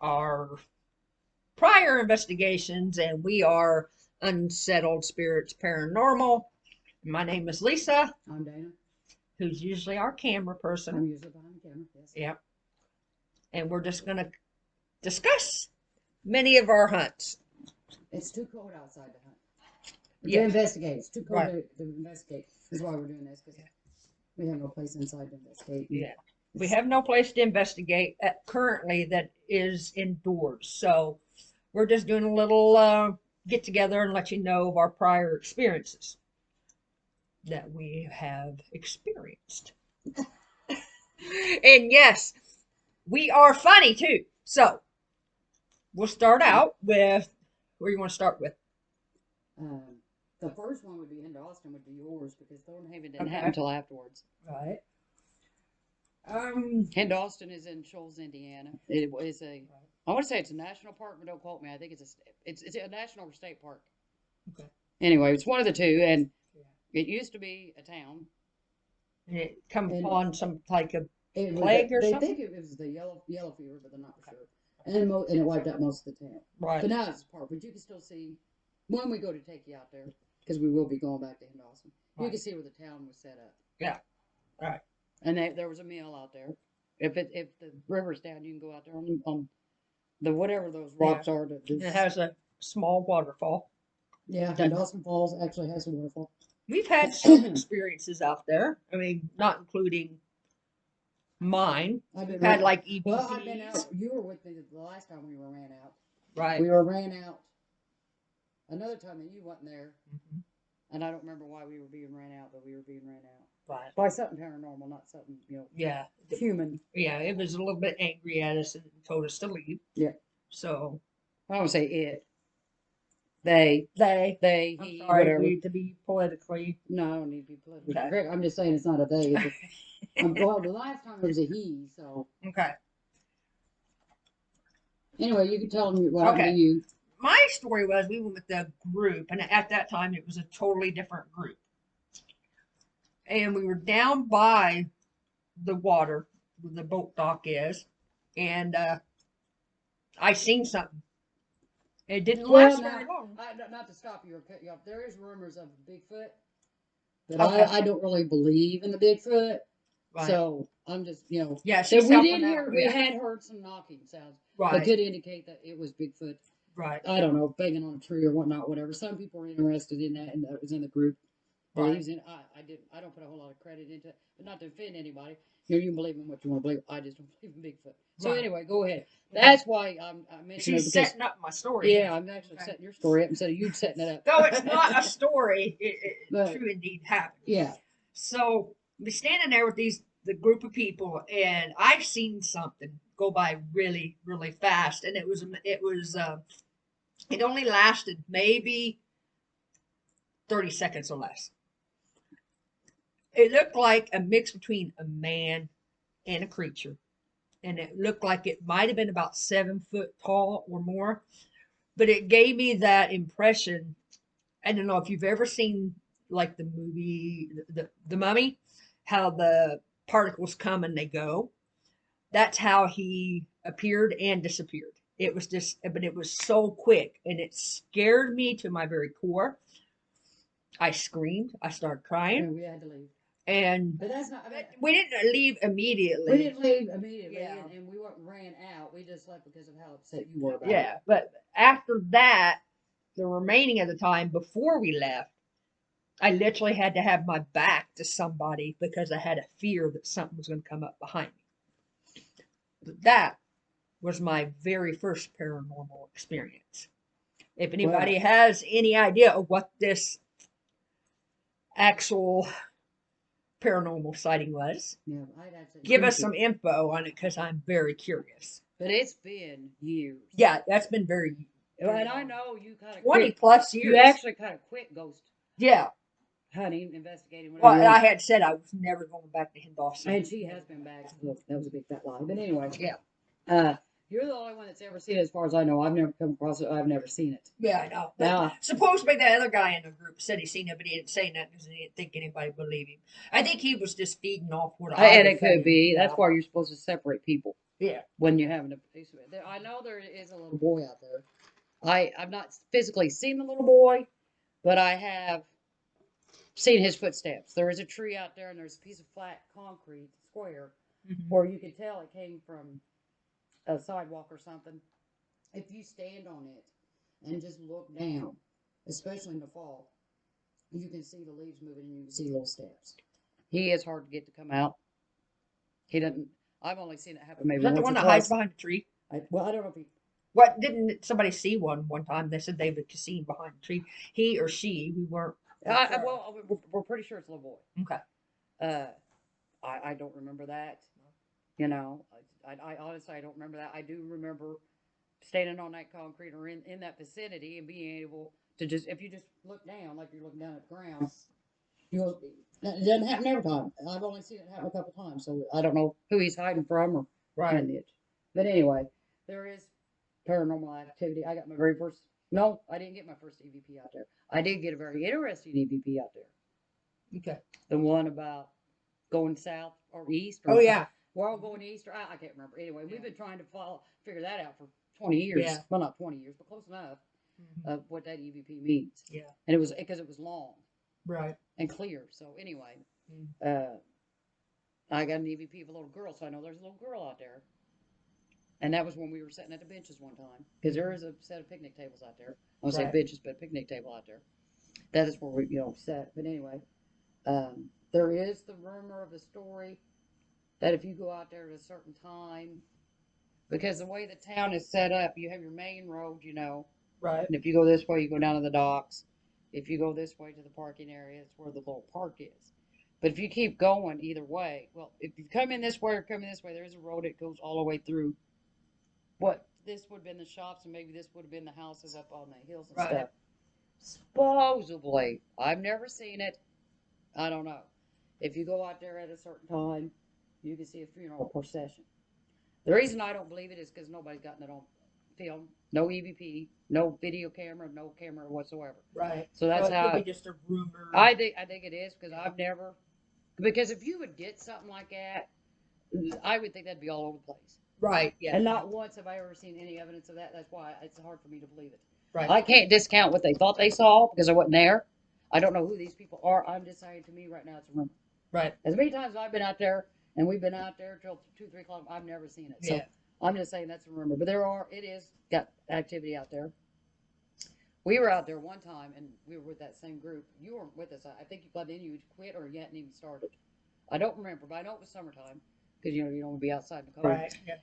our prior investigations, and we are Unsettled Spirits Paranormal. My name is Lisa, I'm Dana. who's usually our camera person. I'm usually behind the camera, yes. Yep. And we're just going to discuss many of our hunts. It's too cold outside to hunt. To Yes. investigate. It's too cold Right. to investigate. That's why we're doing this, because we have no place inside to investigate. Yeah. We have no place to investigate currently that is indoors. So we're just doing a little get together and let you know of our prior experiences that we have experienced. And yes, we are funny too. So we'll start out with where you want to start with. The first one would be into Austin would be yours, because Thornehaven didn't Okay. happen until afterwards. Right. And Austin is in Shoals, Indiana. It is I want to say it's a national park, but don't quote me. I think it's a national or state park. Okay. Anyway, it's one of the two, and it used to be a town. And it come upon some like a plague or they something? think it was the yellow fever, but they're not for sure. And it wiped out most of the town. Right. But now it's a park. But you can still see when we go to take you out there, because we will be going back to Austin. Right. You can see where the town was set up. Yeah. Right. And there was a mill out there. If the river's down, you can go out there on the whatever those rocks are. It has a small waterfall. Yeah, and Dawson Falls actually has a waterfall. We've had some experiences out there. I mean, not including mine. We've had like EVPs. Well, I've been out. You were with me the last time we were ran out. Right. We were ran out another time that you wasn't there. Mm-hmm. And I don't remember why we were being ran out, but we were being ran out. Right. By something paranormal, not something, yeah, human. Yeah, it was a little bit angry at us and told us to leave. Yeah. So. I don't say it. They, he, I'm sorry, whatever. We need to be politically. No, I don't need to be politically correct. I'm just saying it's not a they. Well, the last time it was a he, so. Okay. Anyway, you can tell them what happened to you. My story was we went with the group, and at that time it was a totally different group. And we were down by the water where the boat dock is, and I seen something. It didn't last very long. Not to stop you or cut you off, there is rumors of Bigfoot, but I don't really believe in the Bigfoot. Right. So I'm just, Yeah, so we had heard some knocking sounds. Right. That could indicate that it was Bigfoot. Right. I don't know, banging on a tree or whatnot, whatever. Some people are interested in that, and that was in the group. Believes in. I don't put a whole lot of credit into it, but not to offend anybody. You can believe in what you want to believe. I just don't believe in Bigfoot. So anyway, go ahead. That's why I mentioned it. She's setting up my story. Yeah, I'm actually setting your story up instead of you setting it up. No, it's not a story. It true indeed happened. Yeah. So we're standing there with the group of people, and I've seen something go by really, really fast, and it only lasted maybe 30 seconds or less. It looked like a mix between a man and a creature. And it looked like it might have been about 7 foot tall or more. But it gave me that impression. I don't know if you've ever seen like the movie, the Mummy, how the particles come and they go. That's how he appeared and disappeared. It was but it was so quick, and it scared me to my very core. I screamed. I started crying. And we had to leave. But that's not. We didn't leave immediately. We didn't leave immediately, and we weren't ran out. We just left because of how upset you were about it. Yeah, but after that, the remaining of the time before we left, I literally had to have my back to somebody because I had a fear that something was going to come up behind me. But that was my very first paranormal experience. If anybody has any idea of what this actual paranormal sighting was, give us some info on it, because I'm very curious. But it's been years. Yeah, that's been very. And I know you kind of 20 plus years. You actually kind of quit ghost. Yeah. Hunting, investigating. Well, I had said I was never going back to Henderson. And she has been back. Look, that was a big fat lie. But anyway. Yeah. You're the only one that's ever seen it, as far as I know. I've never come across it. I've never seen it. Yeah, I know. But supposedly the other guy in the group said he seen it, but he didn't say nothing because he didn't think anybody would believe him. I think he was just feeding off what I And it could be. That's why you're supposed to separate people. Yeah. when you're having a piece of it. I know there is a little boy out there. I've not physically seen the little boy, but I have seen his footsteps. There is a tree out there, and there's a piece of flat concrete square Hmm. where you can tell it came from a sidewalk or something. If you stand on it and just look down, especially in the fall, you can see the leaves moving and you can see little steps. He is hard to get to come out. He doesn't. I've only seen it happen maybe Is that the once one or that hides twice. behind the tree? Well, I don't know if he. What didn't somebody see one time? They said they would see behind the tree. He or she, we weren't. Sure. Well, we're pretty sure it's a little boy. Okay. I don't remember that. You know, I honestly I don't remember that. I do remember standing on that concrete or in that vicinity and being able to just if you just look down like you're looking down at the ground, you'll. It doesn't happen every time. I've only seen it happen a couple times, so I don't know who he's hiding from or Right. But anyway, there is paranormal activity. I got my very first. No, I didn't get my first EVP out there. I did get a very interesting EVP out there. Okay. The one about going south or east. Oh yeah. We're all going east, or I can't remember. Anyway, we've been trying to figure that out for 20 years. Yeah. Well, not 20 years, but close enough of what that EVP means. Yeah. And it was because it was long. Right. And clear. So anyway, I got an EVP of a little girl, so I know there's a little girl out there. And that was when we were sitting at the benches one time, because there is a set of picnic tables out there. I won't say benches, but a picnic table out there. That is where we sat. But anyway, there is the rumor of the story that if you go out there at a certain time, because the way the town is set up, you have your main road, Right. and if you go this way, you go down to the docks. If you go this way to the parking area, it's where the little park is. But if you keep going either way, well, if you come in this way or come in this way, there is a road that goes all the way through. What this would have been the shops, and maybe this would have been the houses up on the hills and stuff. Supposedly, I've never seen it. I don't know. If you go out there at a certain time, you can see a funeral procession. The reason I don't believe it is because nobody's gotten it on film. No EVP, no video camera, no camera whatsoever. Right. So that's how. It could be just a rumor. I think it is because I've never. Because if you would get something like that, I would think that'd be all over the place. Right. Yeah. And not once have I ever seen any evidence of that. That's why it's hard for me to believe it. Right. I can't discount what they thought they saw because I wasn't there. I don't know who these people are. I'm just saying to me right now it's a rumor. Right. As many times as I've been out there and we've been out there till 2, 3 o'clock, I've never seen it. So I'm just saying that's a rumor. But it is got activity out there. We were out there one time and we were with that same group. You weren't with us. I think by then you quit or you hadn't even started. I don't remember, but I know it was summertime because you don't want to be outside in the cold. Right. Yeah.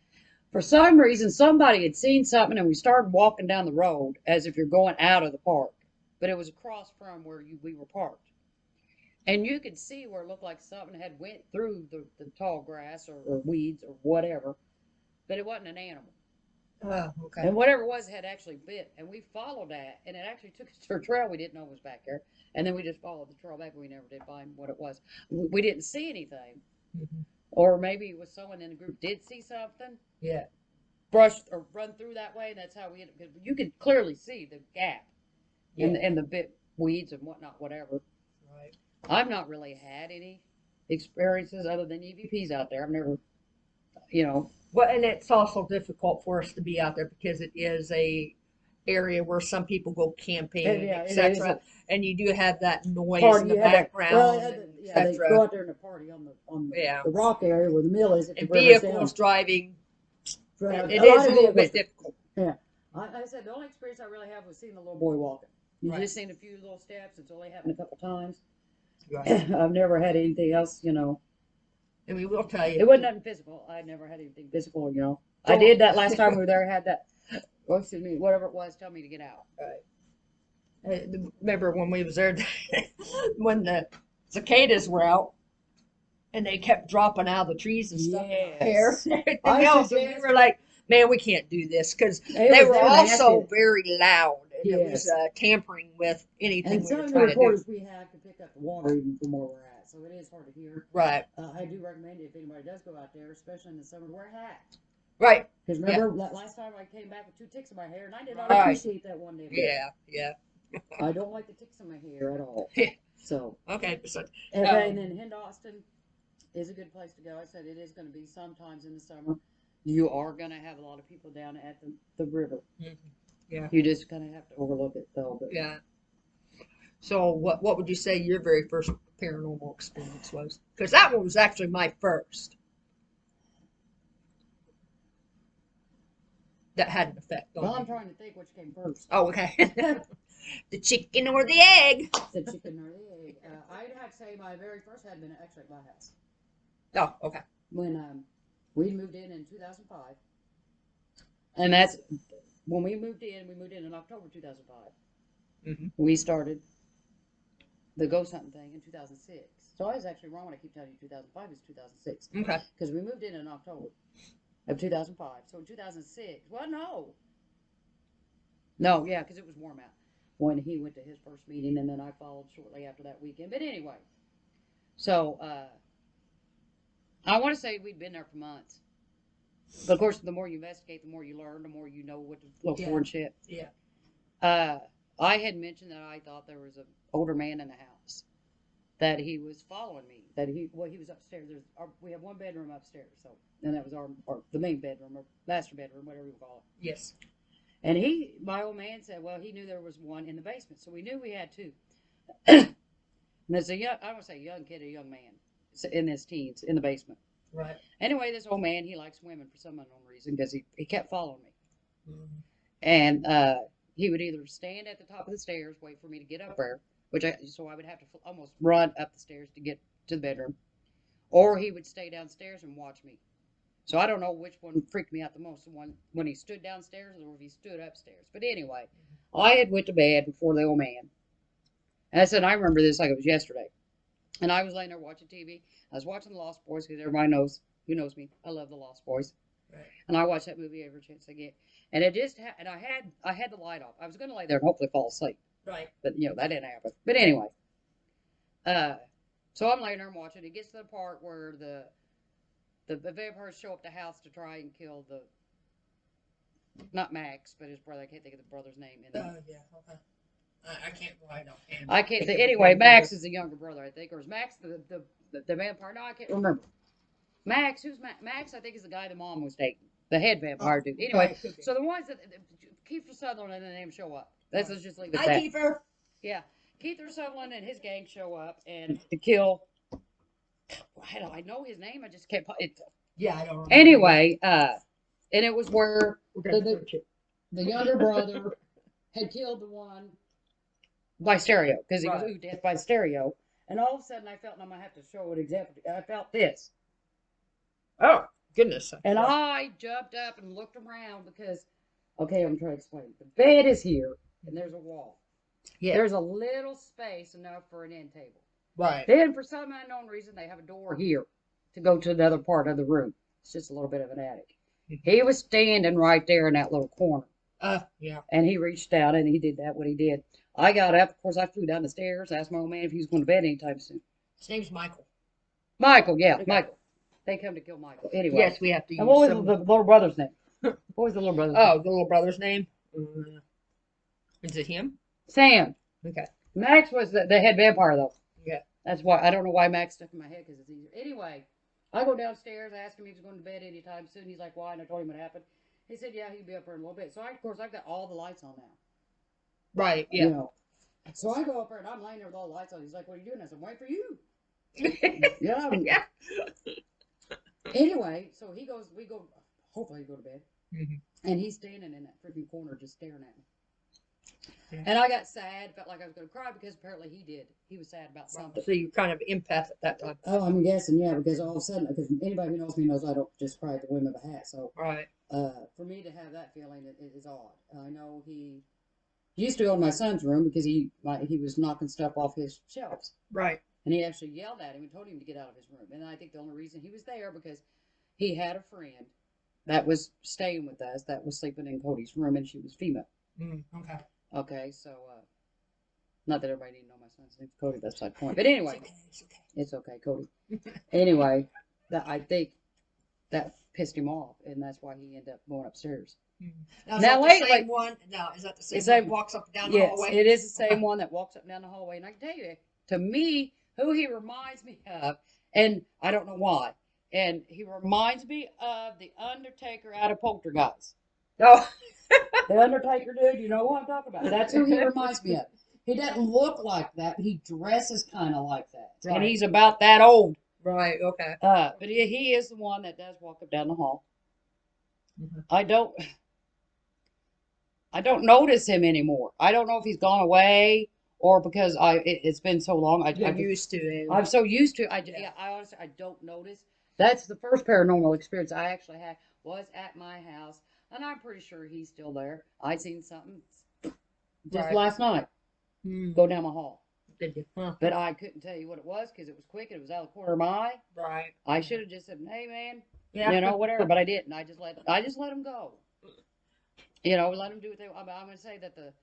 For some reason, somebody had seen something, and we started walking down the road as if you're going out of the park. But it was across from where we were parked. And you could see where it looked like something had went through the tall grass or weeds or whatever. But it wasn't an animal. Oh, okay. And whatever it was had actually bit. And we followed that, and it actually took us to a trail we didn't know was back there. And then we just followed the trail back, and we never did find what it was. We didn't see anything. Mm-hmm. Or maybe it was someone in the group did see something. Yeah. Brushed or run through that way, and that's how we ended up. Because you could clearly see the gap in the bit weeds and whatnot, whatever. Right. I've not really had any experiences other than EVPs out there. I've never, Well, and it's also difficult for us to be out there because it is a area where some people go camping, etc. And you do have that noise in the background. They go out there and party on the rock area where the mill is. And vehicles driving. It is a little bit difficult. Yeah. I said the only experience I really have was seeing the little boy walking. You just seen a few little steps. It's only happened a couple times. Right. I've never had anything else, And we will tell you. It wasn't nothing physical. I never had anything physical, I did that last time we were there. Had that. Oh, excuse me. Whatever it was, tell me to get out. Right. Remember when we was there, when the cicadas were out, and they kept dropping out of the trees and stuff in our hair and everything else. And we were like, man, we can't do this because they were also very loud. And it was tampering with anything and we some were of trying the reporters to do. we have to pick up the water even from where we're at. So it is hard to hear. Right. I do recommend it if anybody does go out there, especially in the summer, to wear a hat. Right. Because remember, last time I came back with 2 ticks in my hair, and I did not appreciate that one day. Yeah. I don't like the ticks in my hair at all. So. Okay. So, and then Austin is a good place to go. I said it is going to be sometimes in the summer. you are gonna have a lot of people down at the river. Yeah. You just kind of have to overlook it though. But Yeah. So what would you say your very first paranormal experience was? Because that one was actually my first. That had an effect on well, I'm me. trying to think which came first. Oh, okay. The chicken or the egg? The chicken or the egg. I'd have to say my very first had been actually at my house. Oh, okay. When we moved in 2005, and that's when we moved in. We moved in October 2005. We started the ghost hunting thing in 2006. So I was actually wrong when I keep telling you 2005 is 2006. Okay. Because we moved in October of 2005. So in 2006, well, no, yeah, because it was warm out when he went to his first meeting, and then I followed shortly after that weekend. But anyway, so I want to say we'd been there for months. But of course, the more you investigate, the more you learn, the more you know what to look for and shit. Yeah. I had mentioned that I thought there was an older man in the house, that he was following me, that he was upstairs. We have one bedroom upstairs, so and that was the main bedroom or master bedroom, whatever you call it. Yes. And my old man said, well, he knew there was one in the basement, so we knew we had two. And there's I don't want to say young kid, a young man in his teens in the basement. Right. Anyway, this old man, he likes women for some unknown reason because he kept following me. And he would either stand at the top of the stairs, wait for me to get up there, so I would have to almost run up the stairs to get to the bedroom, or he would stay downstairs and watch me. So I don't know which one freaked me out the most, the one when he stood downstairs or if he stood upstairs. But anyway, I had went to bed before the old man. And I said, I remember this like it was yesterday. And I was laying there watching TV. I was watching The Lost Boys because everybody knows, who knows me, I love The Lost Boys. Right. And I watch that movie every chance I get. And it just and I had the light off. I was going to lay there and hopefully fall asleep. Right. But that didn't happen. But anyway, so I'm laying there and watching. It gets to the part where the vampires show up to the house to try and kill not Max, but his brother. I can't think of the brother's name. Oh, yeah. Okay. I can't write off him. I can't think. Anyway, Max is the younger brother, I think. Or is Max the vampire? No, I can't remember. Max, who's Max? Max, I think, is the guy the mom was dating. The head vampire dude. Anyway, so the ones that Kiefer Sutherland and the name show up. Let's just leave it at that. Hi, Kiefer. Yeah. Kiefer Sutherland and his gang show up and to kill. I know his name. I just can't. Yeah, I don't remember. Anyway, and it was where the younger brother had killed the one by stereo because he goes, ooh, death by stereo. And all of a sudden I felt, and I'm going to have to show an example. I felt this. Oh, goodness. And I jumped up and looked around because, okay, I'm trying to explain. The bed is here and there's a wall. Yeah. There's a little space enough for an end table. Right. Then for some unknown reason, they have a door here to go to another part of the room. It's just a little bit of an attic. He was standing right there in that little corner. Yeah. And he reached out and he did what he did. I got up. Of course, I flew down the stairs, asked my old man if he was going to bed anytime soon. His name's Michael. Michael, yeah, okay. Michael. They come to kill Michael. Anyway. Yes, we have to use and what was the little brother's name? What was the little brother's name? Oh, the little brother's name? Is it him? Sam. Okay. Max was the head vampire, though. Yeah. That's why. I don't know why Max stuck in my head because it's easier. Anyway, I go downstairs, I asked him if he was going to bed anytime soon. He's like, why? And I told him what happened. He said, yeah, he'd be up there in a little bit. So, of course, I've got all the lights on now. Right, yeah. You know. So I go up there and I'm laying there with all the lights on. He's like, what are you doing? I said, I'm waiting for you. Yeah. Yeah. Anyway, so we go, hopefully go to bed. Mm-hmm. And he's standing in that freaking corner just staring at me. Yeah. And I got sad, felt like I was going to cry because apparently he did. He was sad about something. So you kind of empath at that time. Oh, I'm guessing, yeah, because all of a sudden, because anybody who knows me knows I don't just cry at the whim of a hat. So, right. For me to have that feeling, it is odd. I know he used to go to my son's room because he was knocking stuff off his shelves. Right. And he actually yelled at him and told him to get out of his room. And I think the only reason he was there because he had a friend that was staying with us that was sleeping in Cody's room, and she was female. Okay. Okay, so, not that everybody didn't know my son's name's Cody, that's my point. But anyway, it's okay, Cody. Anyway, I think that pissed him off, and that's why he ended up going upstairs. Now, is that the same one? No, is that the same one that walks up and down the hallway? Yes, it is the same one that walks up and down the hallway. And I can tell you, to me, who he reminds me of, and I don't know why, And he reminds me of the Undertaker out of Poltergeist. Oh, The Undertaker dude, you know what I'm talking about. That's who he reminds me of. He doesn't look like that, but he dresses kind of like that. right. And he's about that old. Right. Okay. But he is the one that does walk up down the hall. Mhm. I don't notice him anymore. I don't know if he's gone away or because it's been so long. You're used to it. I'm so used to it. Yeah. I honestly I don't notice. That's the first paranormal experience I actually had was at my house, and I'm pretty sure he's still there. I seen something just Right. last night Mm. go down my hall, Did you? Huh. but I couldn't tell you what it was because it was quick. It was out of the corner of my eye. Right. I should have just said, "Hey, man," Yeah. you know, whatever. But I didn't. I just let him go. You know, let them do what they want. I'm going to say that the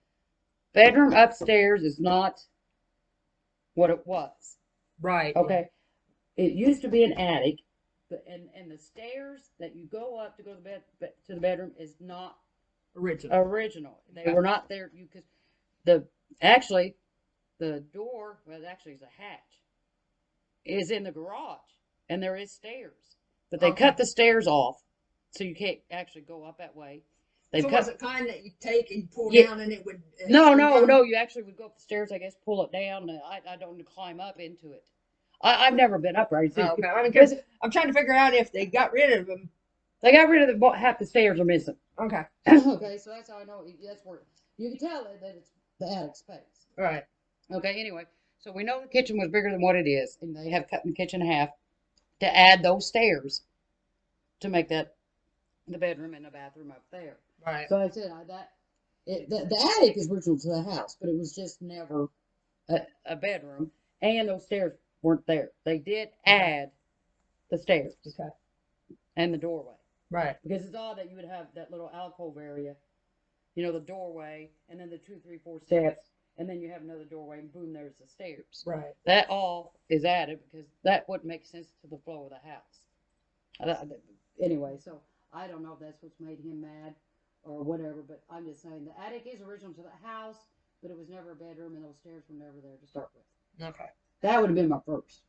bedroom upstairs is not what it was. Right. Okay. It used to be an attic, but and the stairs that you go up to go to the bedroom is not Original. They were not there. You could the actually the door actually is a hatch is in the garage and there is stairs, but they Okay. cut the stairs off so you can't actually go up that way. They So cut was it kind that you take and pull Yeah. down and it would? No, screw no, down? no. You actually would go up the stairs, I guess, pull it down. I don't climb up into it. I've never been up there. Oh, okay. I mean, 'cause I'm trying to figure out if they got rid of them. They got rid of half the stairs are missing. Okay. Okay, so that's how I know. That's where you can tell that it's the attic space. Right. Okay, anyway, so we know the kitchen was bigger than what it is, and they have cut the kitchen in half to add those stairs to make that the bedroom and the bathroom up there. Right. So I said the attic is original to the house, but it was just never a bedroom, and those stairs weren't there. They did add the stairs Okay. and the doorway. Right. Because it's odd that you would have that little alcove area, you know, the doorway, and then the 2, 3, 4 steps, and then you have another doorway, and boom, there's the stairs. Right. That all is added because that wouldn't make sense to the flow of the house. Anyway, so I don't know if that's what's made him mad or whatever, but I'm just saying the attic is original to the house, but it was never a bedroom, and those stairs were never there to start with. Okay. That would have been my first.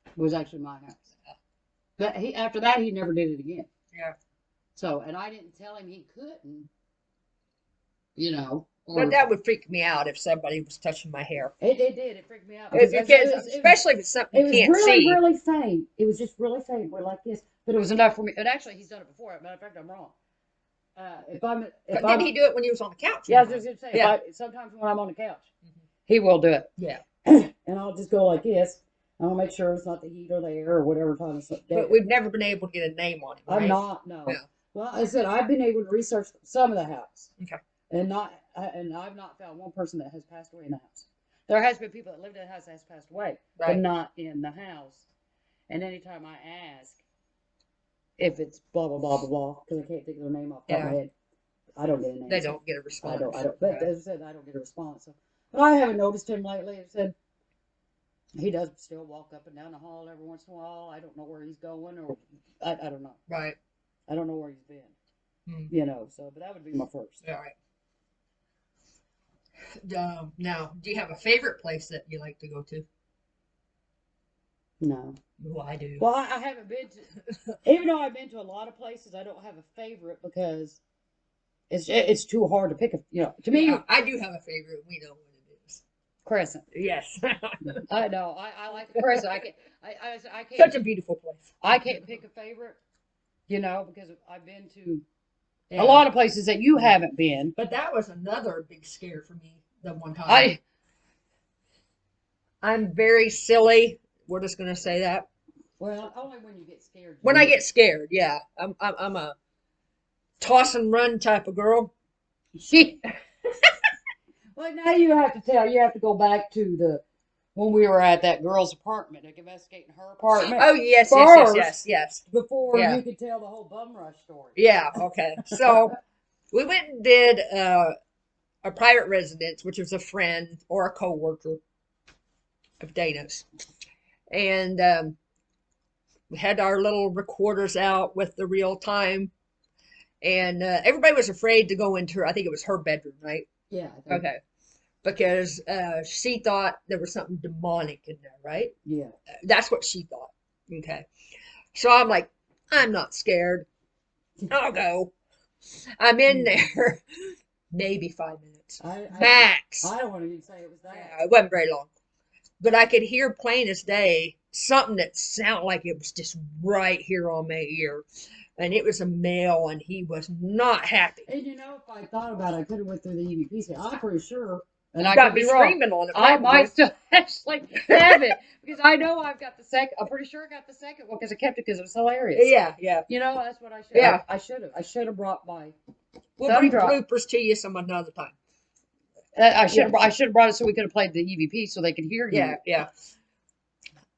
It was actually my house. But after that, he never did it again. Yeah. So, and I didn't tell him he couldn't, you know. But that would freak me out if somebody was touching my hair. It did. It freaked me out. Especially if it's something you can't see. It was really, really faint. It was just really faint. We're like this. But it was enough for me. And actually, he's done it before. Matter of fact, I'm wrong. But didn't he do it when he was on the couch? Yeah, I was just going to say. Yeah. Sometimes when I'm on the couch, he will do it. Yeah. And I'll just go like this. I'll make sure it's not the heat or the air or whatever time it's. But we've never been able to get a name on it. Right? I'm not. No. Yeah. Well, I said I've been able to research some of the house. Okay. And I've not found one person that has passed away in the house. There has been people that lived in the house that has passed away, Right. but not in the house. And anytime I ask if it's blah blah blah blah blah, because I can't think of their name off the top of my head, I don't get a name. They don't get a response. I don't. But as I said, I don't get a response. So, but I haven't noticed him lately. I said he does still walk up and down the hall every once in a while. I don't know where he's going, or I don't know. Right. I don't know where he's been. Hmm. You know. So, but that would be my first. All right. Now, do you have a favorite place that you like to go to? No. Well, I do. Well, I haven't been to, even though I've been to a lot of places, I don't have a favorite because it's too hard to pick to me. Yeah, I do have a favorite. We know what it is. Crescent. Yes. I know. I like the Crescent. I can't. Such a beautiful place. I can't pick a favorite, because I've been to Yeah. a lot of places that you haven't been. But that was another big scare for me the one time. I'm very silly. We're just gonna say that. Well, only when you get scared. When I get scared, yeah. I'm a toss and run type of girl. Well, now you have to go back to when we were at that girl's apartment, investigating her apartment. Oh yes, first, yes. Before Yeah. you could tell the whole bum rush story. Yeah, okay. So we went and did a private residence, which was a friend or a coworker of Dana's. And we had our little recorders out with the real time. And everybody was afraid to go into I think it was her bedroom, right? Yeah. Okay. Because she thought there was something demonic in there, right? Yeah. That's what she thought. Okay. So I'm like, I'm not scared. I'll go. I'm in there maybe 5 minutes. Max. I don't want to even say it was that. Yeah, it wasn't very long. But I could hear plain as day something that sounded like it was just right here on my ear. And it was a male, and he was not happy. And you know, if I thought about it, I could have went through the EVP. I'm pretty sure, and I Got could me be wrong. screaming on it. I Probably. might still actually have it because I know I've got the second. I'm pretty sure I got the second one because I kept it because it was hilarious. Yeah, yeah. You know, that's what I should. Yeah. I should have. I should have brought my. We'll bring bloopers to you some another time. I should have. I should have brought it so we could have played the EVP so they could hear you. Yeah, yeah.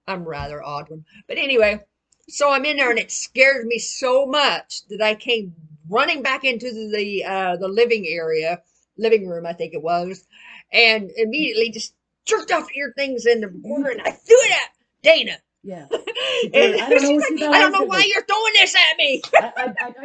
I'm rather odd one, but anyway. So I'm in there, and it scared me so much that I came running back into the living room, I think it was, and immediately just jerked off ear things in the corner, and I threw it at Dana. Yeah. And I don't know why you're throwing this at me. I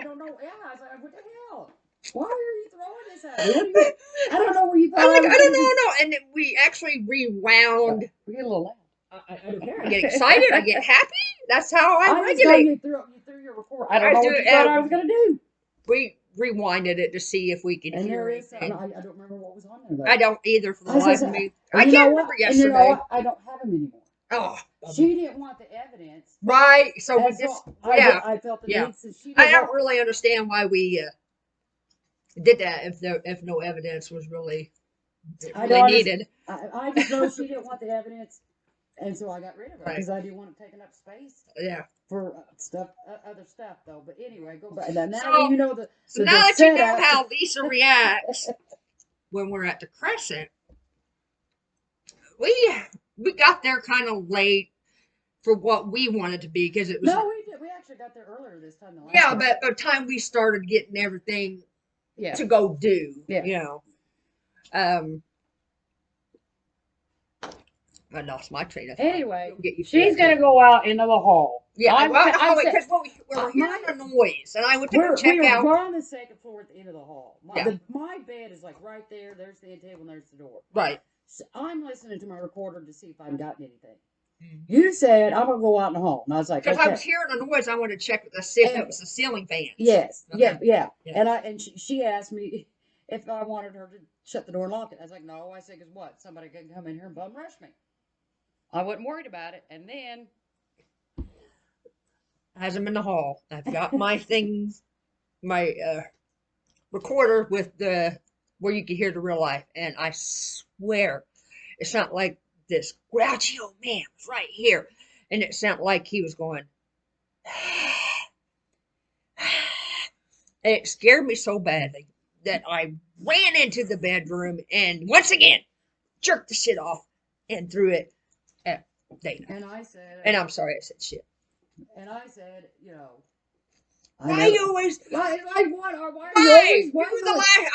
don't know. Yeah, I was like, what the hell? Why are you throwing this at me? I don't know where you thought. I don't know. And we actually rewound. We get a little loud. I don't care. I get excited. I get happy. That's how I regulate. You threw your record. I don't know what you thought I was going to do. We rewinded it to see if we could hear it. I don't remember what was on there, though. I don't either for the life of me. I can't remember yesterday. And you know I don't have them anymore. Oh. She didn't want the evidence. Right. So we just, yeah. I felt the need. So she I don't really understand why we did that if no evidence was really needed. I just know she didn't want the evidence. And so I got rid of it because I didn't want it taking up space. Yeah. For other stuff though. But anyway, go back. Now you know the. So now that you know how Lisa reacts when we're at the Crescent, we got there kind of late for what we wanted to be because it was. No, we did. We actually got there earlier this time. Yeah, but by the time we started getting everything to go do, you know. I lost my train of thought. Anyway, she's going to go out into the hall. Yeah, because we were hearing a noise, and I went to go check out. We're on the second floor at the end of the hall. My bed is like right there. There's the end table, and there's the door. Right. So I'm listening to my recorder to see if I've gotten anything. Mm-hmm. You said, I'm going to go out in the hall. And I was like, because I was hearing a noise, I wanted to check to see if it was the ceiling fan. Yes. Okay. Yeah. And she asked me if I wanted her to shut the door and lock it. I was like, no. I said, because what? Somebody can come in here and bum rush me. I wasn't worried about it. And then as I'm in the hall, I've got my things, my recorder with where you can hear the real life. And I swear, it's not like this grouchy old man was right here. And it sounded like he was going, and it scared me so badly that I ran into the bedroom and once again jerked the shit off and threw it at Dana. And I said, and I'm sorry I said shit. And I said, you know, why you always? Why you always?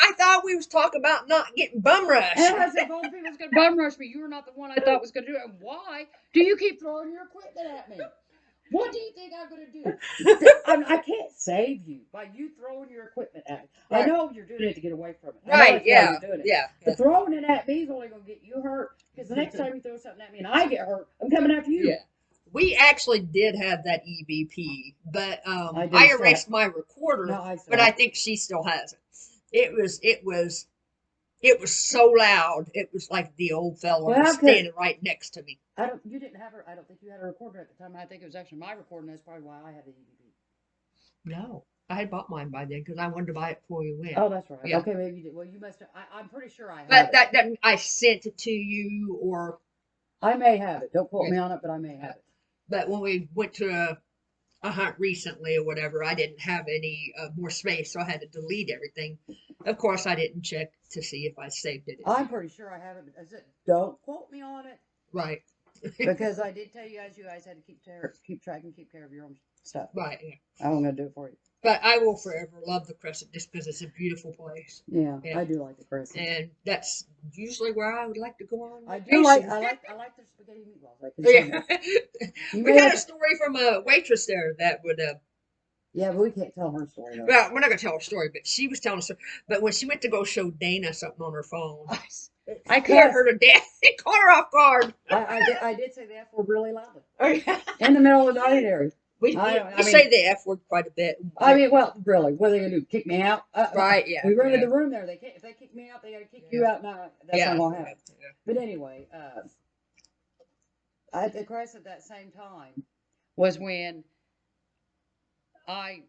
I thought we was talking about not getting bum rushed. And I said, both people was going to bum rush me. You were not the one I thought was going to do it. And why do you keep throwing your equipment at me? What do you think I'm going to do? I can't save you by you throwing your equipment at me. Right. I know you're doing it to get away from it. Right? Yeah. Yeah. But throwing it at me is only going to get you hurt. Because the next time you throw something at me and I get hurt, I'm coming after you. Yeah. We actually did have that EVP, but I erased my recorder. But I think she still has it. It was so loud. It was like the old fellow was standing right next to me. You didn't have her. I don't think you had a recorder at the time. I think it was actually my recording. That's probably why I had the EVP. No, I had bought mine by then because I wanted to buy it before you went. Oh, that's right. Yeah. Okay, maybe you did. Well, you must have. I'm pretty sure I have. But that I sent it to you, or I may have it. Don't quote me on it, but I may have it. But when we went to a hunt recently or whatever, I didn't have any more space, so I had to delete everything. Of course, I didn't check to see if I saved it. I'm pretty sure I have it. I said, don't quote me on it. Right. Because I did tell you guys had to keep track and keep care of your own stuff. Right. Yeah. I'm going to do it for you. But I will forever love the Crescent just because it's a beautiful place. Yeah, I do like the Crescent. And that's usually where I would like to go on. I like their spaghetti meatballs. We got a story from a waitress there that would. Yeah, but we can't tell her story. Though. Well, we're not gonna tell her story, but she was telling us. But when she went to go show Dana something on her phone, I caught her to death. It caught her off guard. I did say the F word really loudly. In the middle of the dining area. We I we mean, say the F word quite a bit. I mean, well, really, what are they gonna do? Kick me out? Right? Yeah. We rented Yeah. the room there. They can't. If they kick me out, they gotta kick you Yeah. out. No, that's Yeah. not gonna happen. Yeah. But anyway, the crash at that same time was when I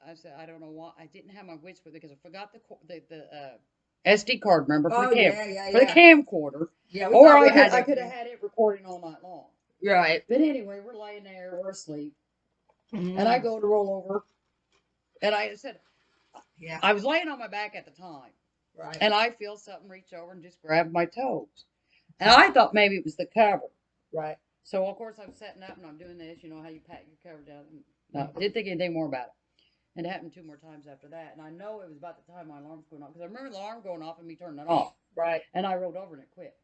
I said I don't know why I didn't have my wits with it because I forgot the SD card. Remember for Oh the yeah, yeah, for the yeah. camcorder, Yeah, we or thought we had I it. could have had it recording all night long. Right. But anyway, we're laying there, we're asleep, Mhm. and I go to roll over, and I said Yeah. I was laying on my back at the time, Right. and I feel something reach over and just grab my toes, and I thought maybe it was the cover. Right. So of course I'm setting up and I'm doing this. You know how you pat your cover down. No, didn't think anything more about it. And it happened 2 more times after that. And I know it was about the time my alarm was going off because I remember the alarm going off and me turning it off. Right. And I rolled over and it quit.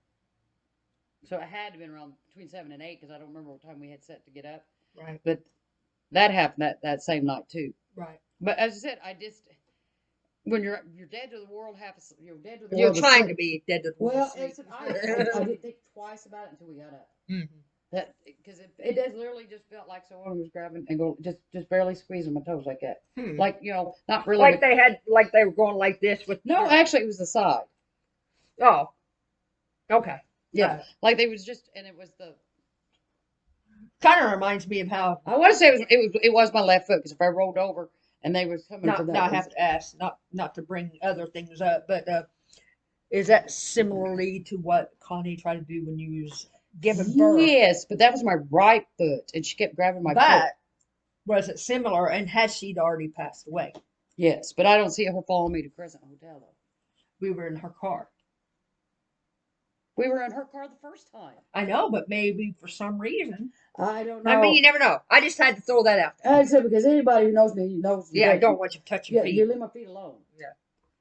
So it had to have been around between 7 and 8 because I don't remember what time we had set to get up. Right. But that happened that same night too. Right. But as I said, I just when you're dead to the world, you're dead to the You're world. trying to be dead to the world. Well, I didn't think twice about it until we got up. Mhm. That because it does literally just felt like someone was grabbing and go just barely squeezing my toes like that, like not really Like they were going like this with. No, actually it was the side. Oh. Okay. Yeah, like they was just and it was the. Kind of reminds me of how. I want to say it was my left foot because if I rolled over and they was coming from that. Now I have to ask, not to bring other things up, but is that similarly to what Connie tried to do when you was giving birth? Yes, but that was my right foot, and she kept grabbing my foot. But was it similar? And had she already passed away? Yes, but I don't see her following me to Crescent Hotel though. We were in her car. We were in her car the first time. I know, but maybe for some reason. I don't know. I mean, you never know. I just had to throw that out. I said because anybody who knows me knows. Yeah, I don't want you to touch your feet. You leave my feet alone. Yeah.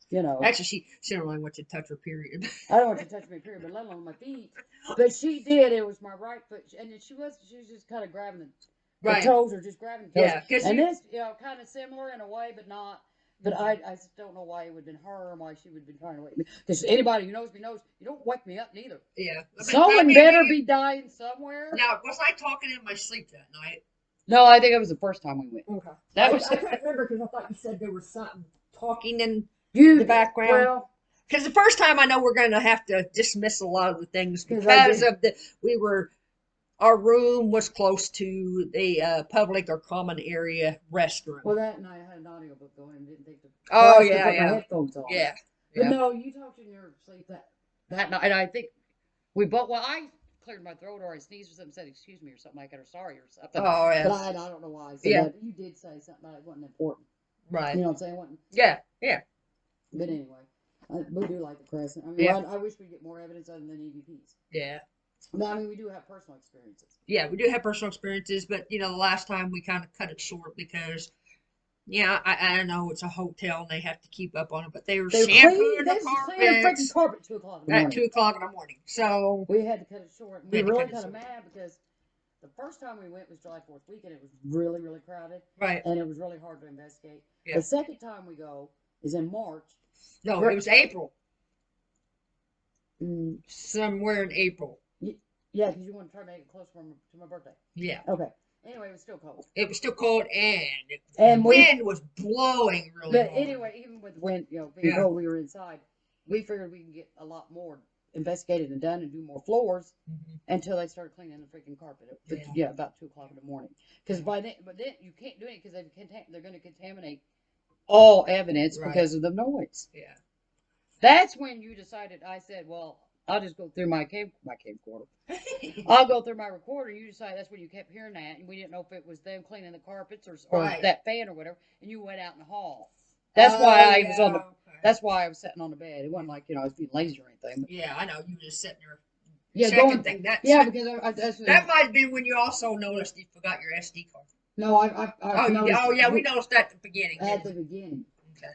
You know. Actually, she don't really want you to touch her. Period. I don't want you to touch me, period, but let alone my feet. But she did. It was my right foot, and she was just kind of grabbing the toes, or just grabbing the toes. Yeah, and this, kind of similar in a way, but not. But I just don't know why it would have been her and why she would have been trying to wake me. Because anybody who knows me knows you don't wake me up neither. Yeah. Someone better be dying somewhere. Now, was I talking in my sleep that night? No, I think it was the first time we went. Okay. I can't remember because I thought you said there was something talking in the background. Well, because the first time I know we're going to have to dismiss a lot of the things because of our room was close to the public or common area restroom. Well, that night I had an audiobook going and didn't think to. Oh put yeah, my headphones on. Yeah. But no, you talked in your sleep that night, and I think we both. Well, I cleared my throat or I sneezed or something, said excuse me or something like that or sorry or something. Oh yeah. But I don't know why I said that. You did say something, but it wasn't important. Right. You know what I'm saying? It wasn't. Yeah. Yeah. But anyway, we do like the Crescent. I mean, I wish we'd get more evidence other than EVPs. Yeah. No, I mean, we do have personal experiences. Yeah, we do have personal experiences, but the last time we kind of cut it short because, I know it's a hotel and they have to keep up on it, but they were shampooing the carpets carpet at 2 o'clock in the morning. At 2 o'clock in the morning. So we had to cut it short. We were really kind of mad because the first time we went was July 4th weekend. It was really, really crowded. Right. And it was really hard to investigate. Yeah. The second time we go is in March. No, it was April. Somewhere in April. Yeah, because you want to try to make it close to my birthday. Yeah. Okay. Anyway, it was still cold. It was still cold, and the wind was blowing really hard. But anyway, even with the wind, being cold, we were inside. We figured we can get a lot more investigated and done and do more floors until they started cleaning the freaking carpet. About 2 o'clock in the morning. Because but then you can't do it because they're going to contaminate all evidence because of the noise. Yeah. That's when you decided. I said, well, I'll just go through my camcorder. I'll go through my recorder. You decide that's when you kept hearing that, and we didn't know if it was them cleaning the carpets or that fan or whatever. And you went out in the hall. That's why I was on the. Okay. That's why I was sitting on the bed. It wasn't like I was being lazy or anything. But, yeah, I know you were just sitting there. Yeah, checking things. Because that might have been when you also noticed you forgot your SD card. No, we noticed that at the beginning. At the beginning. Okay.